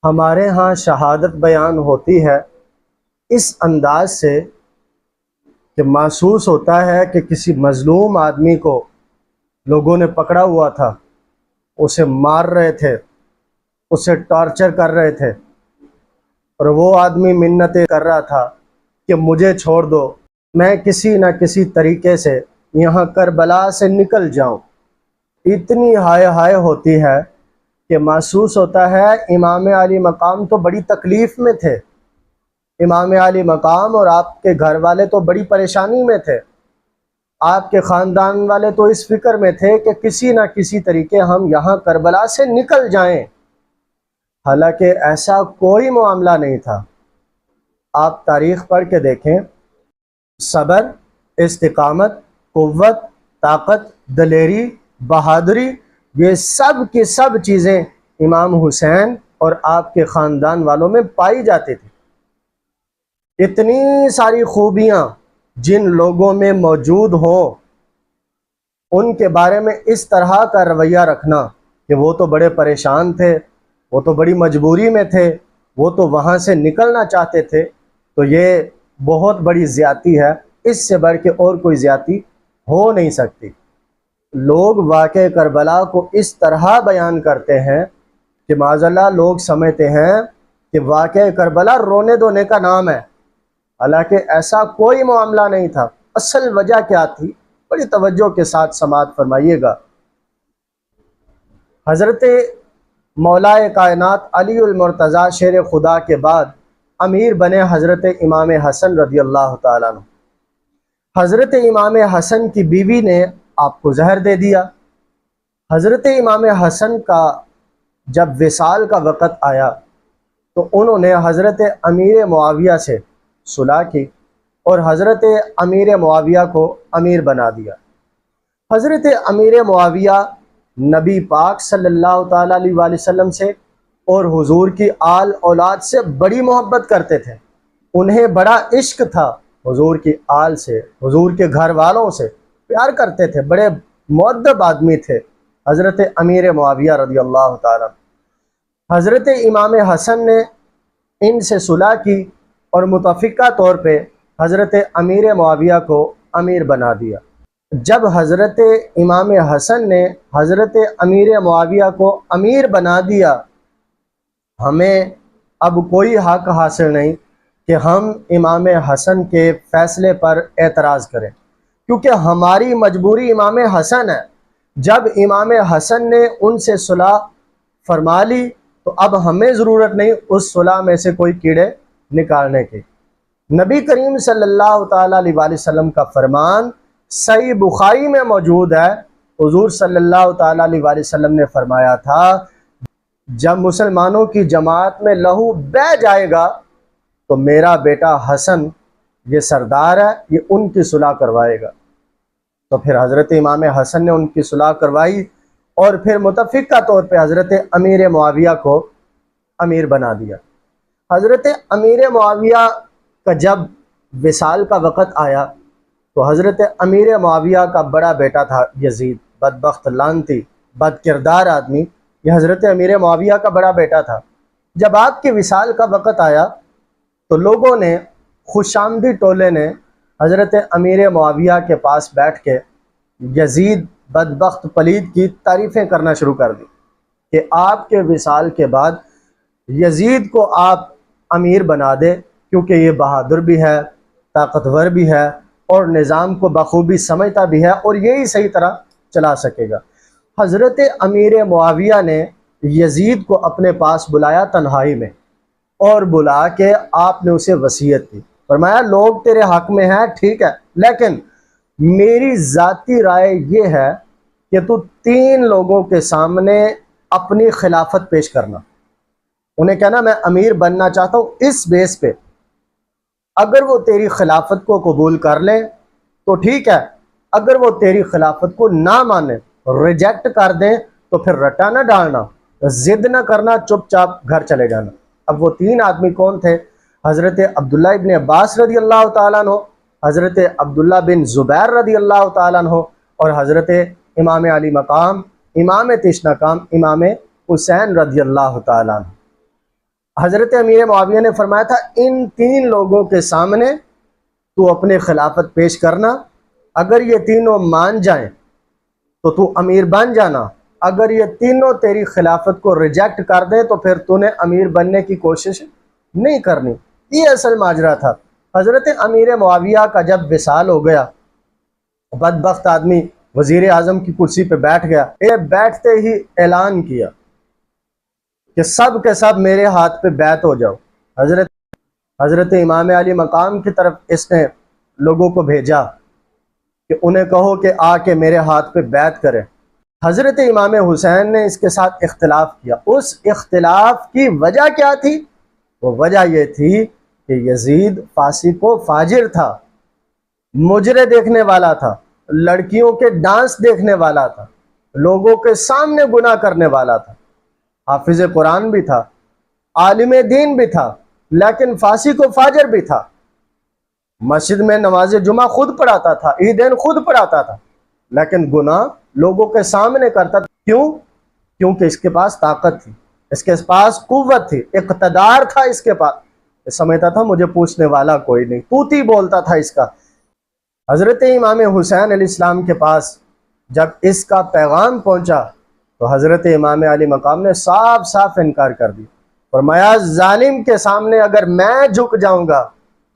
ہمارے ہاں شہادت بیان ہوتی ہے اس انداز سے کہ محسوس ہوتا ہے کہ کسی مظلوم آدمی کو لوگوں نے پکڑا ہوا تھا، اسے مار رہے تھے، اسے ٹارچر کر رہے تھے، اور وہ آدمی منتیں کر رہا تھا کہ مجھے چھوڑ دو، میں کسی نہ کسی طریقے سے یہاں کربلا سے نکل جاؤں۔ اتنی ہائے ہائے ہوتی ہے کہ محسوس ہوتا ہے امام علی مقام تو بڑی تکلیف میں تھے، امام علی مقام اور آپ کے گھر والے تو بڑی پریشانی میں تھے، آپ کے خاندان والے تو اس فکر میں تھے کہ کسی نہ کسی طریقے ہم یہاں کربلا سے نکل جائیں، حالانکہ ایسا کوئی معاملہ نہیں تھا۔ آپ تاریخ پڑھ کے دیکھیں، صبر، استقامت، قوت، طاقت، دلیری، بہادری، یہ سب کی سب چیزیں امام حسین اور آپ کے خاندان والوں میں پائی جاتی تھی۔ اتنی ساری خوبیاں جن لوگوں میں موجود ہوں، ان کے بارے میں اس طرح کا رویہ رکھنا کہ وہ تو بڑے پریشان تھے، وہ تو بڑی مجبوری میں تھے، وہ تو وہاں سے نکلنا چاہتے تھے، تو یہ بہت بڑی زیادتی ہے، اس سے بڑھ کے اور کوئی زیادتی ہو نہیں سکتی۔ لوگ واقعہ کربلا کو اس طرح بیان کرتے ہیں کہ معاذ اللہ لوگ سمجھتے ہیں کہ واقعہ کربلا رونے دھونے کا نام ہے، حالانکہ ایسا کوئی معاملہ نہیں تھا۔ اصل وجہ کیا تھی؟ بڑی توجہ کے ساتھ سماعت فرمائیے گا۔ حضرت مولائے کائنات علی المرتضیٰ شیر خدا کے بعد امیر بنے حضرت امام حسن رضی اللہ تعالیٰ عنہ۔ حضرت امام حسن کی بیوی نے آپ کو زہر دے دیا۔ حضرت امام حسن کا جب وصال کا وقت آیا تو انہوں نے حضرت امیر معاویہ سے صلح کی اور حضرت امیر معاویہ کو امیر بنا دیا۔ حضرت امیر معاویہ نبی پاک صلی اللہ تعالیٰ علیہ وآلہ وسلم سے اور حضور کی آل اولاد سے بڑی محبت کرتے تھے، انہیں بڑا عشق تھا حضور کی آل سے، حضور کے گھر والوں سے پیار کرتے تھے، بڑے مؤدب آدمی تھے حضرت امیر معاویہ رضی اللہ تعالیٰ۔ حضرت امام حسن نے ان سے صلح کی اور متفقہ طور پہ حضرت امیر معاویہ کو امیر بنا دیا۔ جب حضرت امام حسن نے حضرت امیر معاویہ کو امیر بنا دیا، ہمیں اب کوئی حق حاصل نہیں کہ ہم امام حسن کے فیصلے پر اعتراض کریں، کیونکہ ہماری مجبوری امام حسن ہے۔ جب امام حسن نے ان سے صلح فرما لی تو اب ہمیں ضرورت نہیں اس صلح میں سے کوئی کیڑے نکالنے کی۔ نبی کریم صلی اللہ تعالیٰ علیہ وآلہ وسلم کا فرمان صحیح بخاری میں موجود ہے، حضور صلی اللہ تعالیٰ علیہ وآلہ وسلم نے فرمایا تھا جب مسلمانوں کی جماعت میں لہو بہہ جائے گا تو میرا بیٹا حسن یہ سردار ہے، یہ ان کی صلح کروائے گا۔ تو پھر حضرت امام حسن نے ان کی صلح کروائی اور پھر متفقہ طور پہ حضرت امیر معاویہ کو امیر بنا دیا۔ حضرت امیر معاویہ کا جب وصال کا وقت آیا تو حضرت امیر معاویہ کا بڑا بیٹا تھا یزید، بدبخت، لعنتی، بد کردار آدمی، یہ حضرت امیر معاویہ کا بڑا بیٹا تھا۔ جب آپ کے وصال کا وقت آیا تو لوگوں نے، خوش آمدی ٹولے نے حضرت امیر معاویہ کے پاس بیٹھ کے یزید بدبخت پلید کی تعریفیں کرنا شروع کر دی کہ آپ کے وصال کے بعد یزید کو آپ امیر بنا دے، کیونکہ یہ بہادر بھی ہے، طاقتور بھی ہے اور نظام کو بخوبی سمجھتا بھی ہے اور یہی صحیح طرح چلا سکے گا۔ حضرت امیر معاویہ نے یزید کو اپنے پاس بلایا تنہائی میں اور بلا کے آپ نے اسے وصیت کی، فرمایا لوگ تیرے حق میں ہیں ٹھیک ہے، لیکن میری ذاتی رائے یہ ہے کہ تو 3 لوگوں کے سامنے اپنی خلافت پیش کرنا، انہیں کہنا میں امیر بننا چاہتا ہوں اس بیس پہ، اگر وہ تیری خلافت کو قبول کر لیں تو ٹھیک ہے، اگر وہ تیری خلافت کو نہ مانیں، ریجیکٹ کر دیں تو پھر رٹا نہ ڈالنا، ضد نہ کرنا، چپ چاپ گھر چلے جانا۔ اب وہ 3 آدمی کون تھے؟ حضرت عبداللہ ابن عباس رضی اللہ تعالیٰ عنہ، حضرت عبداللہ بن زبیر رضی اللہ تعالیٰ عنہ اور حضرت امام علی مقام، امام تشنہ کام، امام حسین رضی اللہ تعالیٰ عنہ۔ حضرت امیر معاویہ نے فرمایا تھا ان تین لوگوں کے سامنے تو اپنے خلافت پیش کرنا، اگر یہ تینوں مان جائیں تو تو امیر بن جانا، اگر یہ تینوں تیری خلافت کو ریجیکٹ کر دیں تو پھر تو نے امیر بننے کی کوشش نہیں کرنی۔ یہ اصل ماجرا تھا۔ حضرت امیر معاویہ کا جب وصال ہو گیا، بدبخت آدمی وزیر اعظم کی کرسی پہ بیٹھ گیا، یہ بیٹھتے ہی اعلان کیا کہ سب کے سب میرے ہاتھ پہ بیعت ہو جاؤ۔ حضرت امام علی مقام کی طرف اس نے لوگوں کو بھیجا کہ انہیں کہو کہ آ کے میرے ہاتھ پہ بیعت کرے۔ حضرت امام حسین نے اس کے ساتھ اختلاف کیا۔ اس اختلاف کی وجہ کیا تھی؟ وہ وجہ یہ تھی کہ یزید فاسق و فاجر تھا، مجرے دیکھنے والا تھا، لڑکیوں کے ڈانس دیکھنے والا تھا، لوگوں کے سامنے گناہ کرنے والا تھا، حافظ قرآن بھی تھا، عالم دین بھی تھا، لیکن فاسق و فاجر بھی تھا۔ مسجد میں نماز جمعہ خود پڑھاتا تھا، عیدین خود پڑھاتا تھا، لیکن گناہ لوگوں کے سامنے کرتا تھا۔ کیوں؟ کیونکہ اس کے پاس طاقت تھی، اس کے پاس قوت تھی، اقتدار تھا اس کے پاس۔ سمجھتا تھا مجھے پوچھنے والا کوئی نہیں، توتی بولتا تھا اس کا۔ حضرت امام حسین علیہ السلام کے پاس جب اس کا پیغام پہنچا تو حضرت امام علی مقام نے صاف صاف انکار کر دیا۔ فرمایا ظالم کے سامنے اگر میں جھک جاؤں گا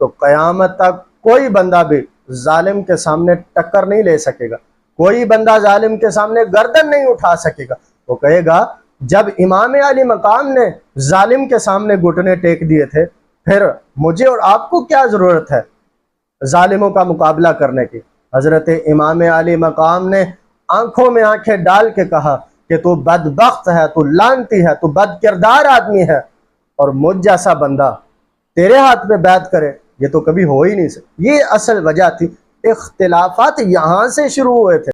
تو قیامت تک کوئی بندہ بھی ظالم کے سامنے ٹکر نہیں لے سکے گا، کوئی بندہ ظالم کے سامنے گردن نہیں اٹھا سکے گا۔ وہ کہے گا جب امام علی مقام نے ظالم کے سامنے گھٹنے ٹیک دیے تھے، پھر مجھے اور آپ کو کیا ضرورت ہے ظالموں کا مقابلہ کرنے کی؟ حضرت امام علی مقام نے آنکھوں میں آنکھیں ڈال کے کہا کہ تو بدبخت ہے، تو لعنتی ہے، تو بد کردار آدمی ہے، اور مجھ جیسا بندہ تیرے ہاتھ پہ بیعت کرے، یہ تو کبھی ہو ہی نہیں سکتا۔ یہ اصل وجہ تھی، اختلافات یہاں سے شروع ہوئے تھے۔